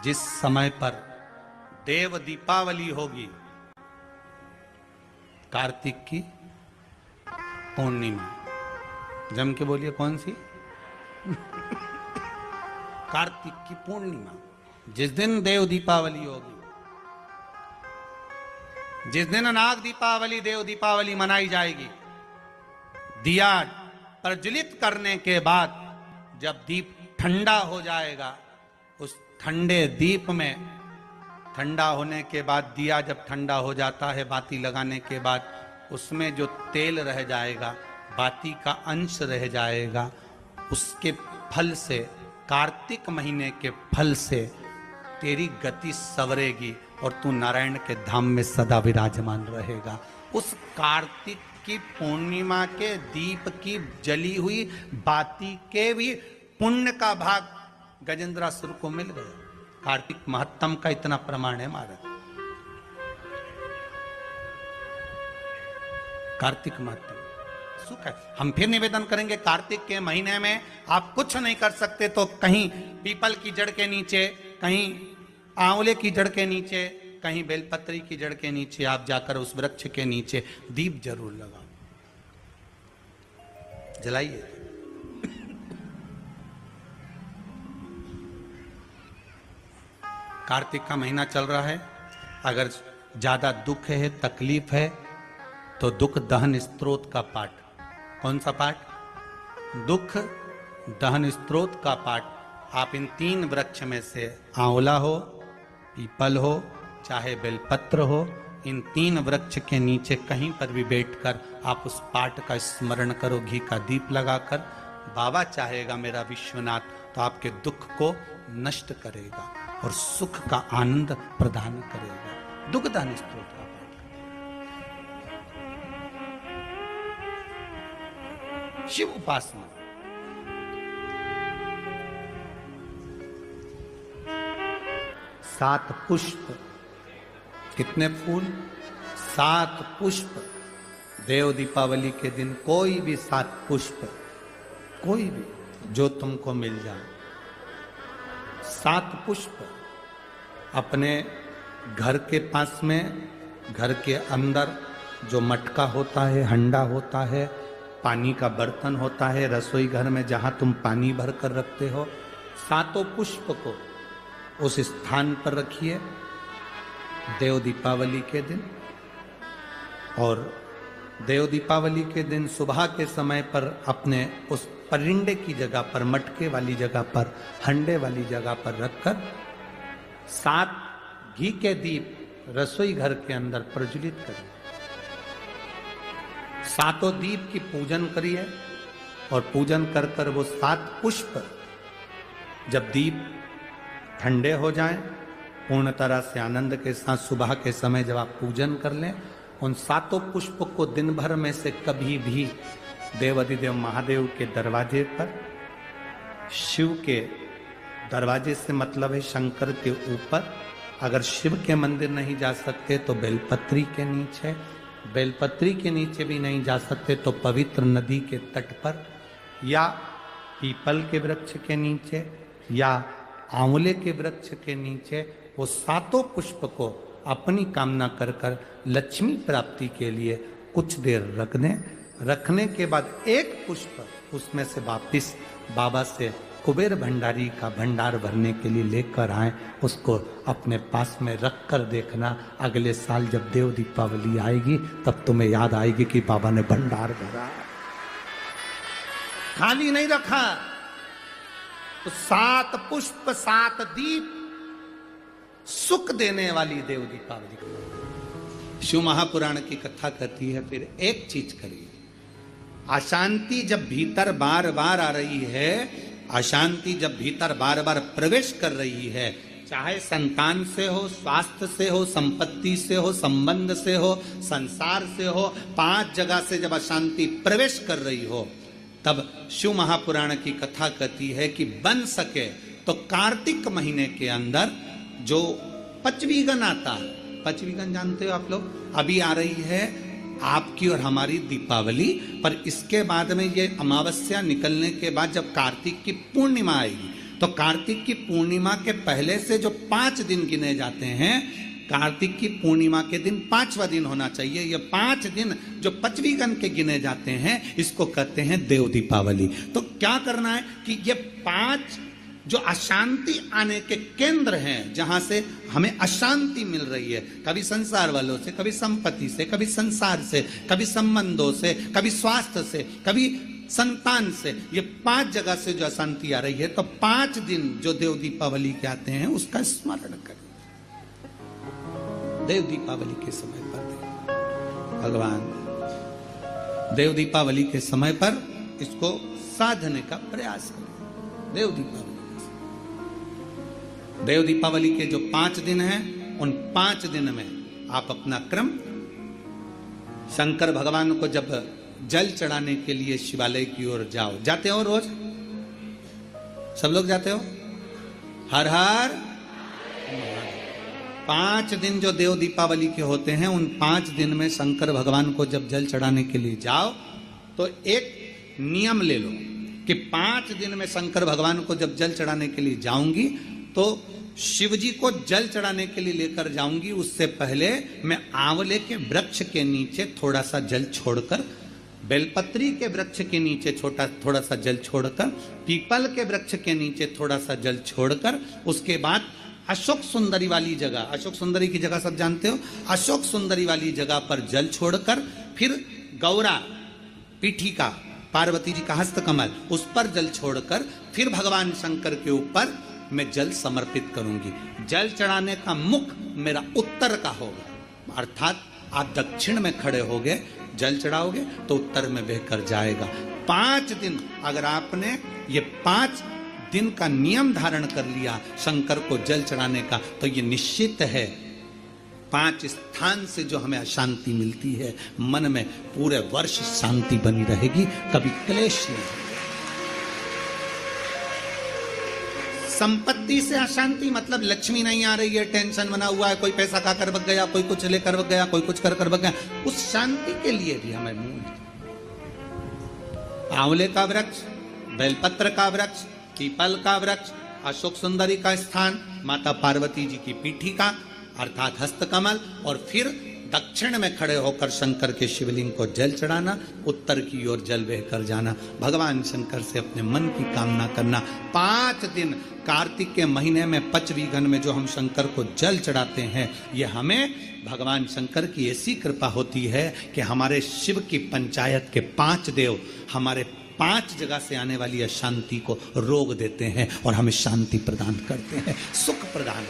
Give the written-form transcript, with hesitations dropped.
जिस समय पर देव दीपावली होगी, कार्तिक की पूर्णिमा, जम के बोलिए कौन सी? कार्तिक की पूर्णिमा, जिस दिन देव दीपावली होगी, जिस दिन नाग दीपावली देव दीपावली मनाई जाएगी, दिया प्रज्वलित करने के बाद जब दीप ठंडा हो जाएगा, उस ठंडे दीप में, ठंडा होने के बाद दिया जब ठंडा हो जाता है, बाती लगाने के बाद उसमें जो तेल रह जाएगा, बाती का अंश रह जाएगा, उसके फल से, कार्तिक महीने के फल से तेरी गति सवरेगी और तू नारायण के धाम में सदा विराजमान रहेगा। उस कार्तिक की पूर्णिमा के दीप की जली हुई बाती के भी पुण्य का भाग गजेंद्रासुर को मिल गया। कार्तिक महत्तम का इतना प्रमाण है महाराज। कार्तिक महत्तम सुख है। हम फिर निवेदन करेंगे, कार्तिक के महीने में आप कुछ नहीं कर सकते तो कहीं पीपल की जड़ के नीचे, कहीं आंवले की जड़ के नीचे, कहीं बेलपत्री की जड़ के नीचे आप जाकर उस वृक्ष के नीचे दीप जरूर लगाओ, जलाइए। कार्तिक का महीना चल रहा है, अगर ज्यादा दुख है, तकलीफ है, तो दुख दहन स्त्रोत का पाठ। कौन सा पाठ? दुख दहन स्त्रोत का पाठ आप इन 3 वृक्ष में से, आंवला हो, पीपल हो, चाहे बेलपत्र हो, इन 3 वृक्ष के नीचे कहीं पर भी बैठकर आप उस पाठ का स्मरण करो, घी का दीप लगाकर। बाबा चाहेगा मेरा विश्वनाथ तो आपके दुख को नष्ट करेगा और सुख का आनंद प्रदान करेगा। दुख दहन स्त्रोत का पाठ। शिव उपासना, सात पुष्प, कितने फूल? 7 पुष्प। देव दीपावली के दिन कोई भी 7 पुष्प, कोई भी जो तुमको मिल जाए, 7 पुष्प अपने घर के पास में, घर के अंदर जो मटका होता है, हंडा होता है, पानी का बर्तन होता है, रसोई घर में जहां तुम पानी भर कर रखते हो, 7 पुष्प को उस स्थान पर रखिए देव दीपावली के दिन। और देव दीपावली के दिन सुबह के समय पर अपने उस परिंडे की जगह पर, मटके वाली जगह पर, हंडे वाली जगह पर रखकर 7 घी के दीप रसोई घर के अंदर प्रज्वलित करिए। 7 दीप की पूजन करिए और पूजन कर कर वो 7 पुष्प जब दीप ठंडे हो जाएं, पूर्ण तरह से आनंद के साथ सुबह के समय जब आप पूजन कर लें, उन 7 पुष्प को दिन भर में से कभी भी देवाधिदेव महादेव के दरवाजे पर, शिव के दरवाजे से मतलब है शंकर के ऊपर, अगर शिव के मंदिर नहीं जा सकते तो बेलपत्री के नीचे, बेलपत्री के नीचे भी नहीं जा सकते तो पवित्र नदी के तट पर, या पीपल के वृक्ष के नीचे, या आंवले के वृक्ष के नीचे, वो 7 पुष्प को अपनी कामना कर कर लक्ष्मी प्राप्ति के लिए कुछ देर रख दें। रखने के बाद 1 पुष्प उसमें से वापिस बाबा से कुबेर भंडारी का भंडार भरने के लिए लेकर आए, उसको अपने पास में रख कर देखना, अगले साल जब देव दीपावली आएगी तब तुम्हें याद आएगी कि बाबा ने भंडार भरा, खाली नहीं रखा। तो 7 पुष्प 7 दीप, सुख देने वाली देव दीपावली। शिव महापुराण की कथा कहती है, फिर एक चीज करिए, अशांति जब भीतर बार बार आ रही है, अशांति जब भीतर बार बार प्रवेश कर रही है, चाहे संतान से हो, स्वास्थ्य से हो, संपत्ति से हो, संबंध से हो, संसार से हो, 5 जगह से जब अशांति प्रवेश कर रही हो, तब शिव महापुराण की कथा कहती है कि बन सके तो कार्तिक महीने के अंदर जो पचवीगन आता है, पचवीगन जानते हो आप लोग, अभी आ रही है आपकी और हमारी दीपावली, पर इसके बाद में ये अमावस्या निकलने के बाद जब कार्तिक की पूर्णिमा आएगी, तो कार्तिक की पूर्णिमा के पहले से जो 5 दिन गिने जाते हैं, कार्तिक की पूर्णिमा के दिन 5वां दिन होना चाहिए। ये 5 दिन जो 5वीं गण के गिने जाते हैं, इसको कहते हैं देव दीपावली। तो क्या करना है कि ये 5 जो अशांति आने के केंद्र हैं, जहां से हमें अशांति मिल रही है, कभी संसार वालों से, कभी संपत्ति से, कभी संसार से, कभी संबंधों से, कभी स्वास्थ्य से, कभी संतान से, ये 5 जगह से जो अशांति आ रही है, तो 5 दिन जो देव दीपावली के आते हैं उसका स्मरण करें। देव दीपावली के समय पर भगवान देव दीपावली के समय पर इसको साधने का प्रयास करें। देव दीपावली के जो 5 दिन हैं, उन 5 दिन में आप अपना क्रम, शंकर भगवान को जब जल चढ़ाने के लिए शिवालय की ओर जाओ, जाते हो रोज? सब लोग जाते हो? हर हर 5 दिन जो देव दीपावली के होते हैं, उन 5 दिन में शंकर भगवान को जब जल चढ़ाने के लिए जाओ, तो एक नियम ले लो कि 5 दिन में शंकर भगवान को जब जल चढ़ाने के लिए जाऊंगी, तो शिव जी को जल चढ़ाने के लिए लेकर जाऊंगी, उससे पहले मैं आंवले के वृक्ष के नीचे थोड़ा सा जल छोड़कर, बेलपत्री के वृक्ष के नीचे थोड़ा सा जल छोड़कर, पीपल के वृक्ष के नीचे थोड़ा सा जल छोड़कर, उसके बाद अशोक सुंदरी वाली जगह, अशोक सुंदरी की जगह सब जानते हो, अशोक सुंदरी वाली जगह पर जल छोड़कर, फिर गौरा पीठिका, पार्वती जी का हस्त कमल, उस पर जल छोड़कर, फिर भगवान शंकर के ऊपर मैं जल समर्पित करूंगी। जल चढ़ाने का मुख मेरा उत्तर का होगा, अर्थात आप दक्षिण में खड़े होगे, जल चढ़ाओगे तो उत्तर में बहकर जाएगा। 5 दिन अगर आपने ये 5 दिन का नियम धारण कर लिया शंकर को जल चढ़ाने का, तो ये निश्चित है 5 स्थान से जो हमें अशांति मिलती है, मन में पूरे वर्ष शांति बनी रहेगी, कभी क्लेश नहीं। संपत्ति से अशांति मतलब लक्ष्मी नहीं आ रही है, टेंशन बना हुआ है, कोई पैसा खा कर बग गया, कोई कुछ लेकर बग गया, कोई कुछ कर बग गया, उस शांति के लिए भी हमें मूल आंवले का वृक्ष, बेलपत्र का वृक्ष, पीपल का वृक्ष, अशोक सुंदरी का स्थान, माता पार्वती जी की पीठिका अर्थात हस्तकमल, और फिर दक्षिण में खड़े होकर शंकर के शिवलिंग को जल चढ़ाना, उत्तर की ओर जल बहकर जाना, भगवान शंकर से अपने मन की कामना करना। 5 दिन कार्तिक के महीने में 5वीं गण में जो हम शंकर को जल चढ़ाते हैं, ये हमें भगवान शंकर की ऐसी कृपा होती है कि हमारे शिव की पंचायत के 5 देव हमारे 5 जगह से आने वाली अशांति को रोक देते हैं और हमें शांति प्रदान करते हैं, सुख प्रदान